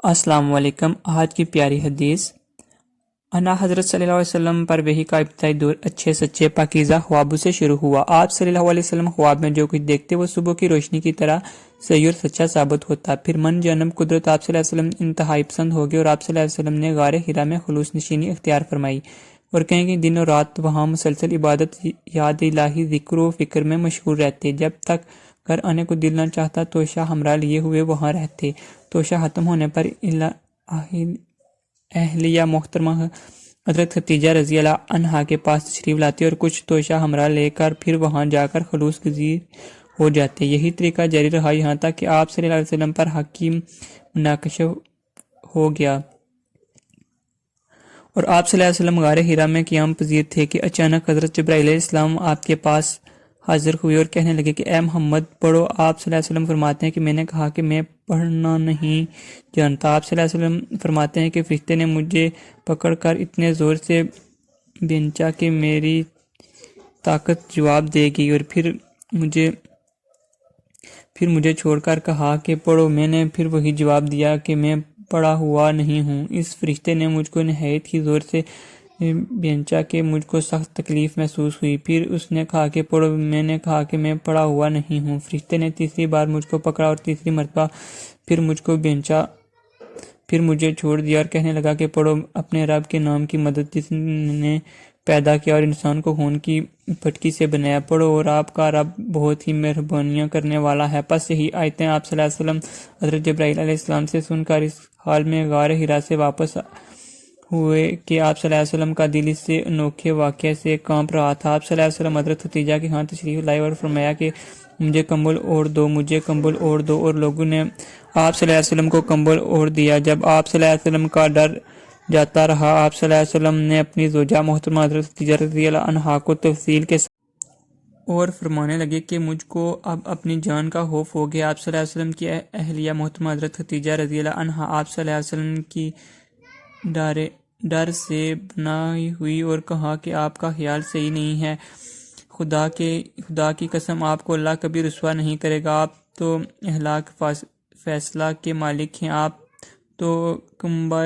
السلام علیکم۔ آج کی پیاری حدیث انا حضرت صلی اللہ علیہ وسلم پر وحی کا ابتدائی دور اچھے سچے پاکیزہ خوابوں سے شروع ہوا۔ آپ صلی اللہ علیہ وسلم خواب میں جو کچھ دیکھتے وہ صبح کی روشنی کی طرح صحیح اور سچا ثابت ہوتا۔ پھر من جانب قدرت آپ صلی اللہ علیہ وسلم انتہائی پسند ہو گئے اور آپ صلی اللہ علیہ وسلم نے غار حرا میں خلوص نشینی اختیار فرمائی اور کہیں کہ دن اور رات وہاں مسلسل عبادت، یاد الہی، ذکر و فکر میں مشغول رہتے۔ جب تک گھر آنے کو دل نہ چاہتا توشہ ہمراہ لیے ہوئے وہاں رہتے۔ توشہ ختم ہونے پر اہلیہ محترمہ حضرت ختیجہ رضی اللہ عنہا کے پاس تشریف لاتے اور کچھ توشہ ہمراہ لے کر پھر وہاں جا کر خلوص گزیر ہو جاتے۔ یہی طریقہ جاری رہا یہاں تک کہ آپ صلی اللہ علیہ وسلم پر حق کی مناقشہ ہو گیا اور آپ صلی اللہ علیہ وسلم غار حرا میں قیام پذیر تھے کہ اچانک حضرت جبرائیل علیہ السلام آپ کے پاس حاضر ہوئے اور کہنے لگے کہ اے محمد پڑھو۔ آپ صلی اللہ علیہ وسلم فرماتے ہیں کہ میں نے کہا کہ میں پڑھنا نہیں جانتا۔ آپ صلی اللہ علیہ وسلم فرماتے ہیں کہ فرشتے نے مجھے پکڑ کر اتنے زور سے بھینچا کہ میری طاقت جواب دے گئی اور پھر مجھے چھوڑ کر کہا کہ پڑھو۔ میں نے پھر وہی جواب دیا کہ میں پڑھا ہوا نہیں ہوں۔ اس فرشتے نے مجھ کو نہایت ہی زور سے بھینچا کہ مجھ کو سخت تکلیف محسوس ہوئی۔ پھر اس نے کہا کہ پڑھو۔ میں نے کہا کہ میں پڑھا ہوا نہیں ہوں۔ فرشتے نے تیسری بار مجھ کو پکڑا اور تیسری مرتبہ پھر مجھ کو بھینچا، پھر مجھے چھوڑ دیا اور کہنے لگا کہ پڑھو۔ اپنے رب کے نام کی مدد جس نے پیدا کیا اور انسان کو خون کی پھٹکی سے بنایا، پڑھو اور آپ کا رب بہت ہی مہربانیاں کرنے والا ہے۔ پس یہی آیتیں آپ صلی اللہ علیہ وسلم حضرت جبرائیل علیہ السلام سے سن کر اس حال میں غار حرا سے واپس ہوئے کہ آپ صلی اللہ علیہ وسلم کا دل اس سے انوکھے واقعے سے کانپ رہا تھا۔ آپ صلی اللہ علیہ وسلم حضرت ختیجہ کے ہاں تشریف لائے اور فرمایا کہ مجھے کمبل اوڑھ دو، مجھے کمبل اوڑھ دو، اور لوگوں نے آپ صلی اللہ علیہ وسلم کو کمبل اوڑھ دیا۔ جب آپ صلی اللہ علیہ وسلم کا ڈر جاتا رہا، آپ صلی اللہ علیہ وسلم نے اپنی زوجہ محترمہ حضرت ختیجہ رضی اللہ عنہا کو تفصیل کے ساتھ اور فرمانے لگے کہ مجھ کو اب اپنی جان کا خوف ہو گیا۔ آپ صلی اللہ علیہ وسلم کی اہلیہ محترمہ حضرت ختیجہ رضی اللہ عنہا آپ صلی اللہ علیہ وسلم کی ڈر سے بنائی ہوئی اور کہا کہ آپ کا خیال صحیح نہیں ہے، خدا کی قسم آپ کو اللہ کبھی رسوا نہیں کرے گا۔ آپ تو اہلاک فیصلہ کے مالک ہیں، آپ تو کنبہ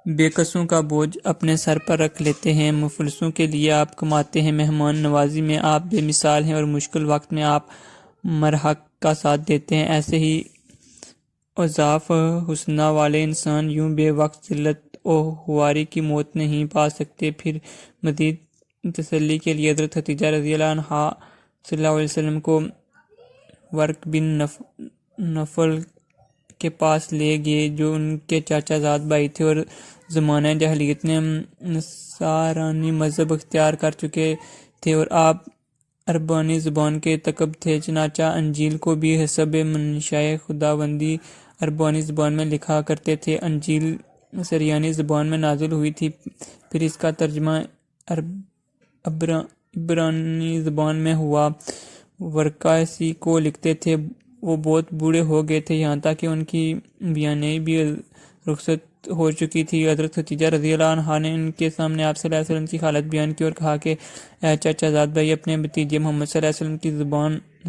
بے کسوں کا بوجھ اپنے سر پر رکھ لیتے ہیں، مفلسوں کے لیے آپ کماتے ہیں، مہمان نوازی میں آپ بے مثال ہیں اور مشکل وقت میں آپ مرحق کا ساتھ دیتے ہیں۔ ایسے ہی اوصاف حسنہ والے انسان یوں بے وقت ذلت و خواری کی موت نہیں پا سکتے۔ پھر مزید تسلی کے لیے حضرت ختیجہ رضی اللہ عنہا صلی اللہ علیہ وسلم کو ورق بن نوفل کے پاس لے گئے جو ان کے چاچا زاد بھائی تھے اور زمانہ جاہلیت میں نصرانی مذہب اختیار کر چکے تھے اور آپ عربانی زبان کے تکب تھے، چنانچہ انجیل کو بھی حسب منشائے خداوندی عربانی زبان میں لکھا کرتے تھے۔ انجیل سریانی زبان میں نازل ہوئی تھی، پھر اس کا ترجمہ عبرانی زبان میں ہوا۔ ورقہ اسی کو لکھتے تھے۔ وہ بہت بوڑھے ہو گئے تھے، یہاں تک کہ ان کی بیانائی بھی رخصت ہو چکی تھی۔ حضرت ختیجہ رضی اللہ عنہا نے ان کے سامنے آپ صلی اللہ علیہ وسلم کی حالت بیان کی اور کہا کہ اے چاچا زاد بھائی، اپنے بھتیجے محمد صلی اللہ علیہ وسلم کی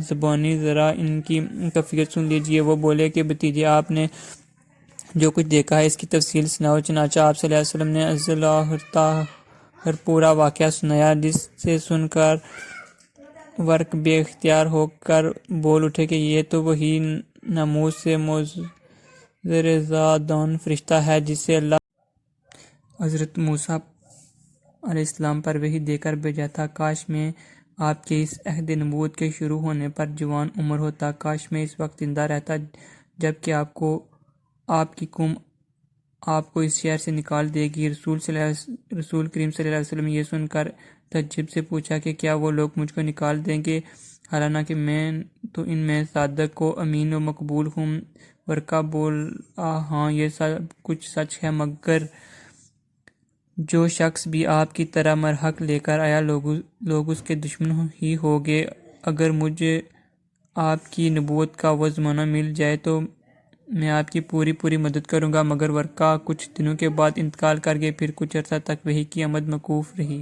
زبانی ذرا ان کی کیفیت سن لیجئے۔ وہ بولے کہ بھتیجے، آپ نے جو کچھ دیکھا ہے اس کی تفصیل سناؤ۔ چنانچہ آپ صلی اللہ علیہ وسلم نے ازلاہر پورا واقعہ سنایا، جس سے سن کر ورق بے اختیار ہو کر بول اٹھے کہ یہ تو وہی ناموس سے معجزہ'دان فرشتہ ہے جسے اللہ حضرت موسیٰ علیہ السلام پر وحی دے کر بھیجا تھا۔ کاش میں آپ کے اس عہد نبوت کے شروع ہونے پر جوان عمر ہوتا، کاش میں اس وقت زندہ رہتا جب کہ آپ کی قوم آپ کو اس شہر سے نکال دے گی۔ رسول کریم صلی اللہ علیہ وسلم یہ سن کر تعجب سے پوچھا کہ کیا وہ لوگ مجھ کو نکال دیں گے، حالانکہ میں تو ان میں صادق و امین و مقبول ہوں۔ ورقہ بولا ہاں، یہ سب کچھ سچ ہے، مگر جو شخص بھی آپ کی طرح مرحق لے کر آیا لوگ اس کے دشمن ہی ہو گے۔ اگر مجھے آپ کی نبوت کا وہ زمانہ مل جائے تو میں آپ کی پوری مدد کروں گا۔ مگر ورقہ کچھ دنوں کے بعد انتقال کر گئے، پھر کچھ عرصہ تک وحی کی آمد موقوف رہی۔